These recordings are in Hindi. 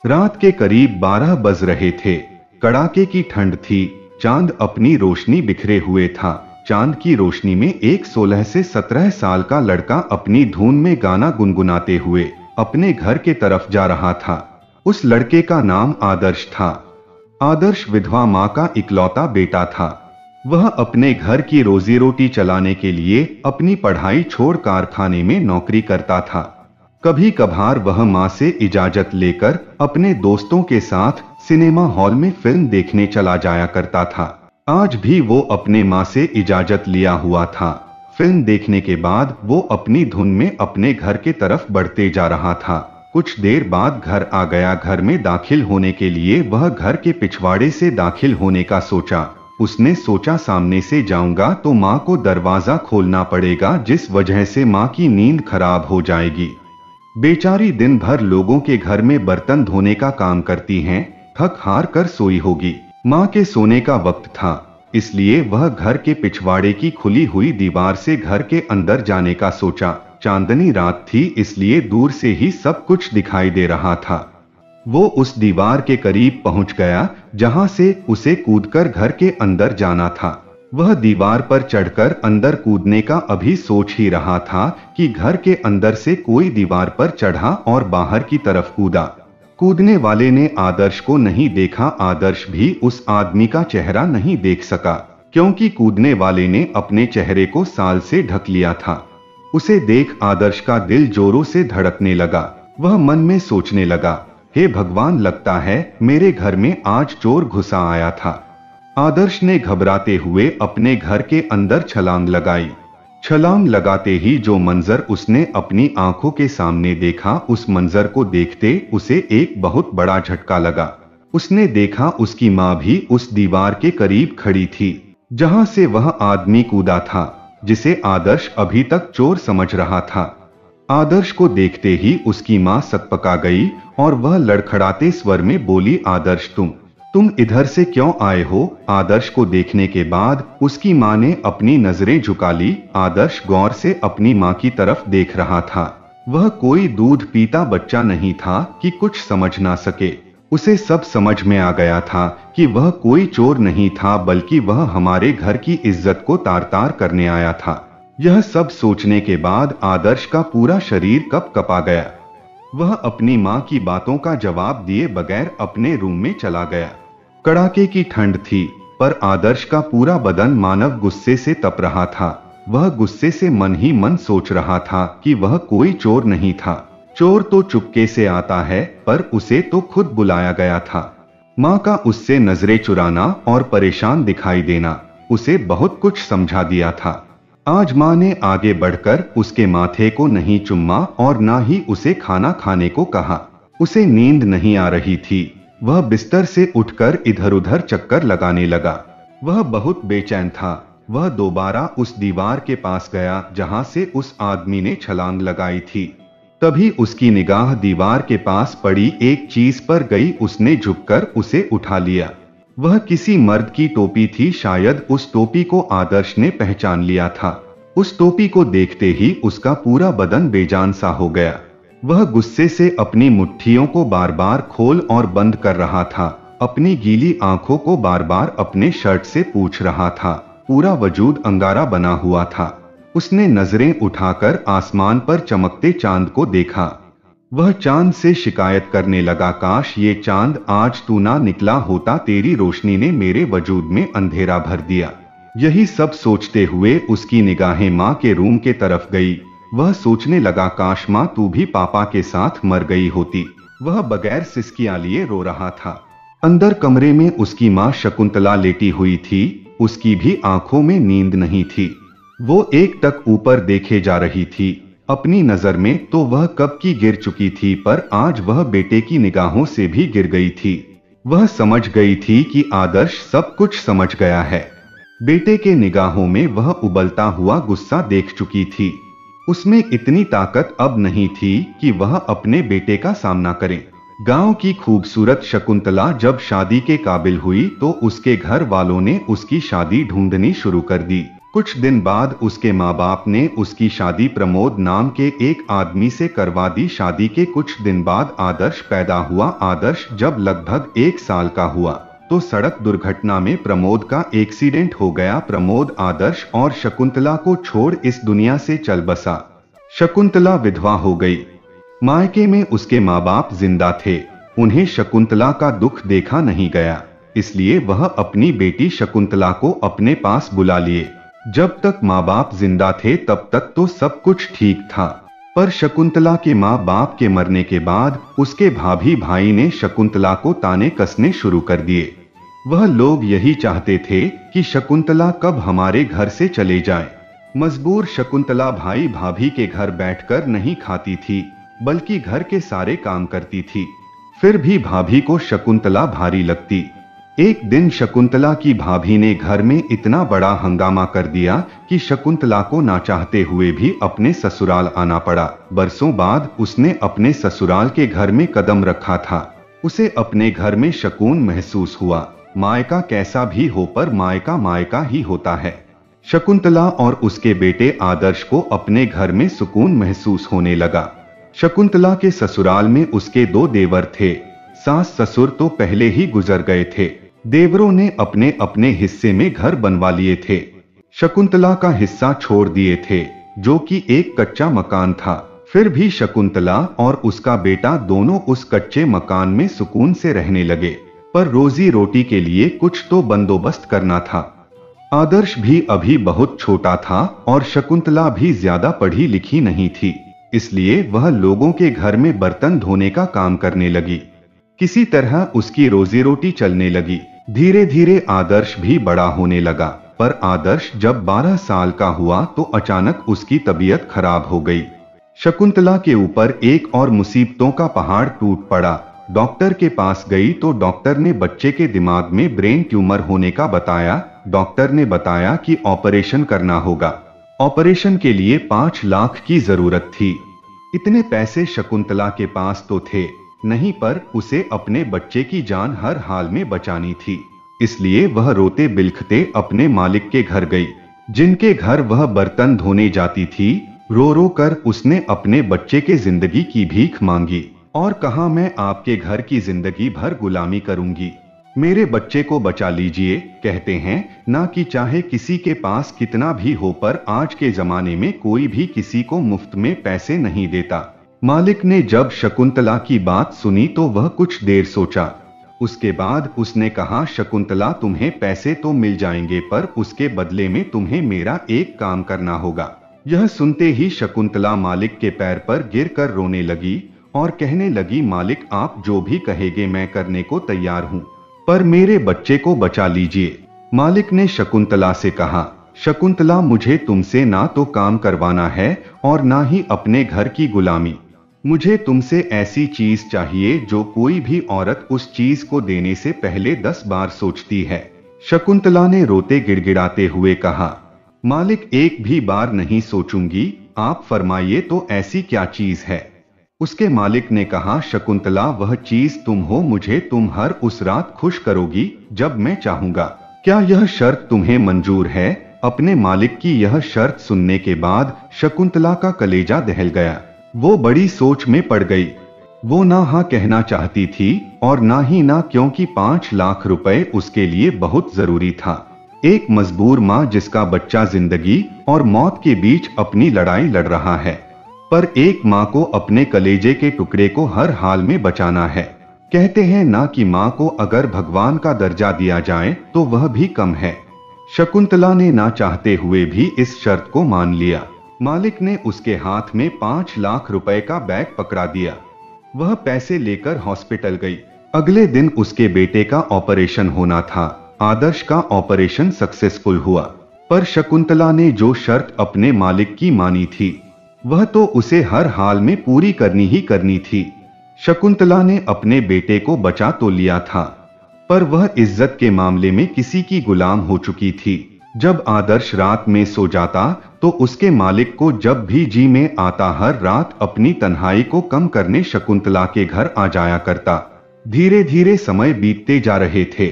रात के करीब 12 बज रहे थे। कड़ाके की ठंड थी। चांद अपनी रोशनी बिखरे हुए था। चांद की रोशनी में एक 16 से 17 साल का लड़का अपनी धुन में गाना गुनगुनाते हुए अपने घर के तरफ जा रहा था। उस लड़के का नाम आदर्श था। आदर्श विधवा माँ का इकलौता बेटा था। वह अपने घर की रोजी रोटी चलाने के लिए अपनी पढ़ाई छोड़ कारखाने में नौकरी करता था। कभी कभार वह माँ से इजाजत लेकर अपने दोस्तों के साथ सिनेमा हॉल में फिल्म देखने चला जाया करता था। आज भी वो अपने माँ से इजाजत लिया हुआ था। फिल्म देखने के बाद वो अपनी धुन में अपने घर के तरफ बढ़ते जा रहा था। कुछ देर बाद घर आ गया। घर में दाखिल होने के लिए वह घर के पिछवाड़े से दाखिल होने का सोचा। उसने सोचा सामने से जाऊंगा तो माँ को दरवाजा खोलना पड़ेगा, जिस वजह से माँ की नींद खराब हो जाएगी। बेचारी दिन भर लोगों के घर में बर्तन धोने का काम करती हैं, थक हार कर सोई होगी। माँ के सोने का वक्त था, इसलिए वह घर के पिछवाड़े की खुली हुई दीवार से घर के अंदर जाने का सोचा। चांदनी रात थी, इसलिए दूर से ही सब कुछ दिखाई दे रहा था। वो उस दीवार के करीब पहुंच गया जहां से उसे कूदकर घर के अंदर जाना था। वह दीवार पर चढ़कर अंदर कूदने का अभी सोच ही रहा था कि घर के अंदर से कोई दीवार पर चढ़ा और बाहर की तरफ कूदा। कूदने वाले ने आदर्श को नहीं देखा। आदर्श भी उस आदमी का चेहरा नहीं देख सका, क्योंकि कूदने वाले ने अपने चेहरे को साल से ढक लिया था। उसे देख आदर्श का दिल जोरों से धड़कने लगा। वह मन में सोचने लगा, हे भगवान, लगता है मेरे घर में आज चोर घुसा आया था। आदर्श ने घबराते हुए अपने घर के अंदर छलांग लगाई। छलांग लगाते ही जो मंजर उसने अपनी आंखों के सामने देखा, उस मंजर को देखते उसे एक बहुत बड़ा झटका लगा। उसने देखा उसकी माँ भी उस दीवार के करीब खड़ी थी जहां से वह आदमी कूदा था, जिसे आदर्श अभी तक चोर समझ रहा था। आदर्श को देखते ही उसकी माँ सकपका गई और वह लड़खड़ाते स्वर में बोली, आदर्श, तुम इधर से क्यों आए हो? आदर्श को देखने के बाद उसकी माँ ने अपनी नजरें झुका ली। आदर्श गौर से अपनी माँ की तरफ देख रहा था। वह कोई दूध पीता बच्चा नहीं था कि कुछ समझ ना सके। उसे सब समझ में आ गया था कि वह कोई चोर नहीं था, बल्कि वह हमारे घर की इज्जत को तार तार करने आया था। यह सब सोचने के बाद आदर्श का पूरा शरीर कपकपा गया। वह अपनी माँ की बातों का जवाब दिए बगैर अपने रूम में चला गया। कड़ाके की ठंड थी, पर आदर्श का पूरा बदन मानव गुस्से से तप रहा था। वह गुस्से से मन ही मन सोच रहा था कि वह कोई चोर नहीं था। चोर तो चुपके से आता है, पर उसे तो खुद बुलाया गया था। माँ का उससे नजरें चुराना और परेशान दिखाई देना उसे बहुत कुछ समझा दिया था। आज माँ ने आगे बढ़कर उसके माथे को नहीं चुम्मा और ना ही उसे खाना खाने को कहा। उसे नींद नहीं आ रही थी। वह बिस्तर से उठकर इधर उधर चक्कर लगाने लगा। वह बहुत बेचैन था। वह दोबारा उस दीवार के पास गया जहां से उस आदमी ने छलांग लगाई थी। तभी उसकी निगाह दीवार के पास पड़ी एक चीज पर गई। उसने झुककर उसे उठा लिया। वह किसी मर्द की टोपी थी। शायद उस टोपी को आदर्श ने पहचान लिया था। उस टोपी को देखते ही उसका पूरा बदन बेजान सा हो गया। वह गुस्से से अपनी मुट्ठियों को बार बार खोल और बंद कर रहा था। अपनी गीली आंखों को बार बार अपने शर्ट से पूछ रहा था। पूरा वजूद अंगारा बना हुआ था। उसने नजरें उठाकर आसमान पर चमकते चांद को देखा। वह चांद से शिकायत करने लगा, काश ये चांद आज तू ना निकला होता, तेरी रोशनी ने मेरे वजूद में अंधेरा भर दिया। यही सब सोचते हुए उसकी निगाहें माँ के रूम के तरफ गई। वह सोचने लगा, काश माँ तू भी पापा के साथ मर गई होती। वह बगैर सिसकियां लिए रो रहा था। अंदर कमरे में उसकी माँ शकुंतला लेटी हुई थी। उसकी भी आंखों में नींद नहीं थी। वो एक टक ऊपर देखे जा रही थी। अपनी नजर में तो वह कब की गिर चुकी थी, पर आज वह बेटे की निगाहों से भी गिर गई थी। वह समझ गई थी कि आदर्श सब कुछ समझ गया है। बेटे के निगाहों में वह उबलता हुआ गुस्सा देख चुकी थी। उसमें इतनी ताकत अब नहीं थी कि वह अपने बेटे का सामना करे। गांव की खूबसूरत शकुंतला जब शादी के काबिल हुई तो उसके घर वालों ने उसकी शादी ढूंढनी शुरू कर दी। कुछ दिन बाद उसके माँ बाप ने उसकी शादी प्रमोद नाम के एक आदमी से करवा दी। शादी के कुछ दिन बाद आदर्श पैदा हुआ। आदर्श जब लगभग 1 साल का हुआ तो सड़क दुर्घटना में प्रमोद का एक्सीडेंट हो गया। प्रमोद आदर्श और शकुंतला को छोड़ इस दुनिया से चल बसा। शकुंतला विधवा हो गई। मायके में उसके माँ बाप जिंदा थे। उन्हें शकुंतला का दुख देखा नहीं गया, इसलिए वह अपनी बेटी शकुंतला को अपने पास बुला लिए। जब तक माँ बाप जिंदा थे तब तक तो सब कुछ ठीक था, पर शकुंतला के माँ बाप के मरने के बाद उसके भाभी भाई ने शकुंतला को ताने कसने शुरू कर दिए। वह लोग यही चाहते थे कि शकुंतला कब हमारे घर से चले जाए। मजबूर शकुंतला भाई भाभी के घर बैठकर नहीं खाती थी, बल्कि घर के सारे काम करती थी। फिर भी भाभी को शकुंतला भारी लगती। एक दिन शकुंतला की भाभी ने घर में इतना बड़ा हंगामा कर दिया कि शकुंतला को ना चाहते हुए भी अपने ससुराल आना पड़ा। बरसों बाद उसने अपने ससुराल के घर में कदम रखा था। उसे अपने घर में सुकून महसूस हुआ। मायका कैसा भी हो, पर मायका मायका ही होता है। शकुंतला और उसके बेटे आदर्श को अपने घर में सुकून महसूस होने लगा। शकुंतला के ससुराल में उसके 2 देवर थे। सास ससुर तो पहले ही गुजर गए थे। देवरों ने अपने अपने हिस्से में घर बनवा लिए थे। शकुंतला का हिस्सा छोड़ दिए थे, जो कि एक कच्चा मकान था। फिर भी शकुंतला और उसका बेटा दोनों उस कच्चे मकान में सुकून से रहने लगे, पर रोजी रोटी के लिए कुछ तो बंदोबस्त करना था। आदर्श भी अभी बहुत छोटा था और शकुंतला भी ज्यादा पढ़ी लिखी नहीं थी, इसलिए वह लोगों के घर में बर्तन धोने का काम करने लगी। किसी तरह उसकी रोजी रोटी चलने लगी। धीरे धीरे आदर्श भी बड़ा होने लगा, पर आदर्श जब 12 साल का हुआ तो अचानक उसकी तबीयत खराब हो गई। शकुंतला के ऊपर एक और मुसीबतों का पहाड़ टूट पड़ा। डॉक्टर के पास गई तो डॉक्टर ने बच्चे के दिमाग में ब्रेन ट्यूमर होने का बताया। डॉक्टर ने बताया कि ऑपरेशन करना होगा। ऑपरेशन के लिए 5 लाख की जरूरत थी। इतने पैसे शकुंतला के पास तो थे नहीं, पर उसे अपने बच्चे की जान हर हाल में बचानी थी। इसलिए वह रोते बिलखते अपने मालिक के घर गई, जिनके घर वह बर्तन धोने जाती थी। रो रो कर उसने अपने बच्चे के जिंदगी की भीख मांगी और कहा, मैं आपके घर की जिंदगी भर गुलामी करूंगी, मेरे बच्चे को बचा लीजिए। कहते हैं ना कि चाहे किसी के पास कितना भी हो, पर आज के जमाने में कोई भी किसी को मुफ्त में पैसे नहीं देता। मालिक ने जब शकुंतला की बात सुनी तो वह कुछ देर सोचा। उसके बाद उसने कहा, शकुंतला तुम्हें पैसे तो मिल जाएंगे, पर उसके बदले में तुम्हें मेरा एक काम करना होगा। यह सुनते ही शकुंतला मालिक के पैर पर गिरकर रोने लगी और कहने लगी, मालिक आप जो भी कहेंगे मैं करने को तैयार हूँ, पर मेरे बच्चे को बचा लीजिए। मालिक ने शकुंतला से कहा, शकुंतला मुझे तुमसे ना तो काम करवाना है और ना ही अपने घर की गुलामी। मुझे तुमसे ऐसी चीज चाहिए जो कोई भी औरत उस चीज को देने से पहले 10 बार सोचती है। शकुंतला ने रोते गिड़गिड़ाते हुए कहा, मालिक एक भी बार नहीं सोचूंगी, आप फरमाइए तो ऐसी क्या चीज है। उसके मालिक ने कहा, शकुंतला वह चीज तुम हो, मुझे तुम हर उस रात खुश करोगी जब मैं चाहूंगा। क्या यह शर्त तुम्हें मंजूर है? अपने मालिक की यह शर्त सुनने के बाद शकुंतला का कलेजा दहल गया। वो बड़ी सोच में पड़ गई। वो ना हाँ कहना चाहती थी और ना ही ना, क्योंकि 5 लाख रुपए उसके लिए बहुत जरूरी था। एक मजबूर माँ जिसका बच्चा जिंदगी और मौत के बीच अपनी लड़ाई लड़ रहा है, पर एक माँ को अपने कलेजे के टुकड़े को हर हाल में बचाना है। कहते हैं ना कि माँ को अगर भगवान का दर्जा दिया जाए तो वह भी कम है। शकुंतला ने ना चाहते हुए भी इस शर्त को मान लिया। मालिक ने उसके हाथ में 5 लाख रुपए का बैग पकड़ा दिया। वह पैसे लेकर हॉस्पिटल गई। अगले दिन उसके बेटे का ऑपरेशन होना था। आदर्श का ऑपरेशन सक्सेसफुल हुआ, पर शकुंतला ने जो शर्त अपने मालिक की मानी थी वह तो उसे हर हाल में पूरी करनी ही करनी थी। शकुंतला ने अपने बेटे को बचा तो लिया था, पर वह इज्जत के मामले में किसी की गुलाम हो चुकी थी। जब आदर्श रात में सो जाता तो उसके मालिक को जब भी जी में आता हर रात अपनी तन्हाई को कम करने शकुंतला के घर आ जाया करता। धीरे धीरे समय बीतते जा रहे थे।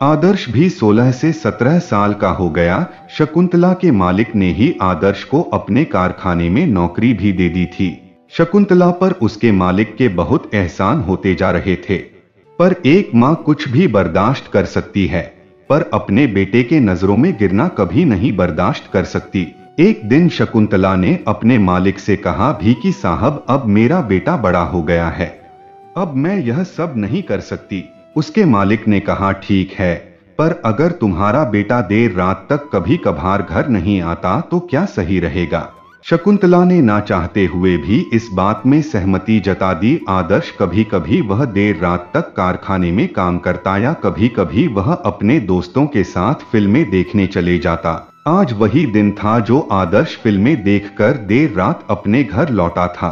आदर्श भी 16 से 17 साल का हो गया। शकुंतला के मालिक ने ही आदर्श को अपने कारखाने में नौकरी भी दे दी थी। शकुंतला पर उसके मालिक के बहुत एहसान होते जा रहे थे, पर एक माँ कुछ भी बर्दाश्त कर सकती है, पर अपने बेटे के नजरों में गिरना कभी नहीं बर्दाश्त कर सकती। एक दिन शकुंतला ने अपने मालिक से कहा भी कि साहब, अब मेरा बेटा बड़ा हो गया है, अब मैं यह सब नहीं कर सकती। उसके मालिक ने कहा ठीक है, पर अगर तुम्हारा बेटा देर रात तक कभी कभार घर नहीं आता तो क्या सही रहेगा। शकुंतला ने ना चाहते हुए भी इस बात में सहमति जता दी। आदर्श कभी कभी वह देर रात तक कारखाने में काम करता या कभी कभी वह अपने दोस्तों के साथ फिल्में देखने चले जाता। आज वही दिन था जो आदर्श फिल्में देखकर देर रात अपने घर लौटा था,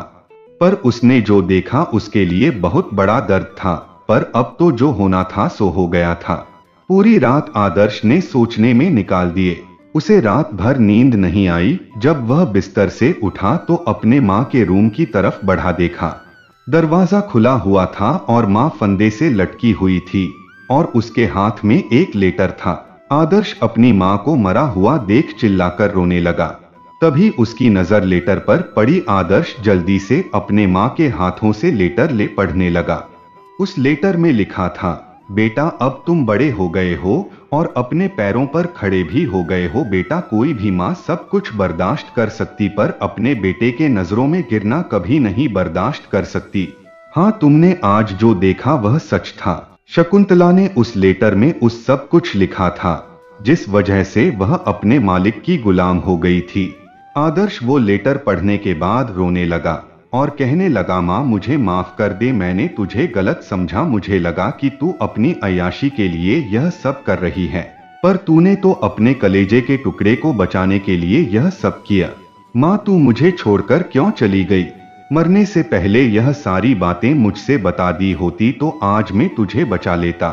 पर उसने जो देखा उसके लिए बहुत बड़ा दर्द था। पर अब तो जो होना था सो हो गया था। पूरी रात आदर्श ने सोचने में निकाल दिए। उसे रात भर नींद नहीं आई। जब वह बिस्तर से उठा तो अपने माँ के रूम की तरफ बढ़ा देखा। दरवाजा खुला हुआ था और माँ फंदे से लटकी हुई थी और उसके हाथ में एक लेटर था। आदर्श अपनी माँ को मरा हुआ देख चिल्लाकर रोने लगा। तभी उसकी नजर लेटर पर पड़ी। आदर्श जल्दी से अपने माँ के हाथों से लेटर ले पढ़ने लगा। उस लेटर में लिखा था, बेटा अब तुम बड़े हो गए हो और अपने पैरों पर खड़े भी हो गए हो। बेटा, कोई भी माँ सब कुछ बर्दाश्त कर सकती, पर अपने बेटे के नजरों में गिरना कभी नहीं बर्दाश्त कर सकती। हाँ, तुमने आज जो देखा वह सच था। शकुंतला ने उस लेटर में उस सब कुछ लिखा था जिस वजह से वह अपने मालिक की गुलाम हो गई थी। आदर्श वो लेटर पढ़ने के बाद रोने लगा और कहने लगा, माँ मुझे माफ कर दे, मैंने तुझे गलत समझा। मुझे लगा कि तू अपनी अय्याशी के लिए यह सब कर रही है, पर तूने तो अपने कलेजे के टुकड़े को बचाने के लिए यह सब किया। माँ, तू मुझे छोड़कर क्यों चली गई? मरने से पहले यह सारी बातें मुझसे बता दी होती तो आज मैं तुझे बचा लेता।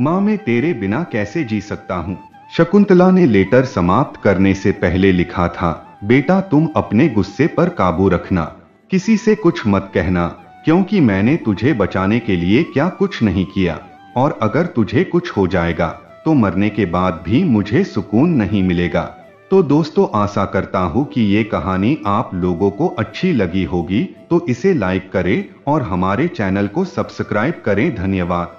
माँ, मैं तेरे बिना कैसे जी सकता हूँ। शकुंतला ने लेटर समाप्त करने से पहले लिखा था, बेटा तुम अपने गुस्से पर काबू रखना, किसी से कुछ मत कहना, क्योंकि मैंने तुझे बचाने के लिए क्या कुछ नहीं किया, और अगर तुझे कुछ हो जाएगा तो मरने के बाद भी मुझे सुकून नहीं मिलेगा। तो दोस्तों, आशा करता हूँ कि ये कहानी आप लोगों को अच्छी लगी होगी, तो इसे लाइक करें और हमारे चैनल को सब्सक्राइब करें। धन्यवाद।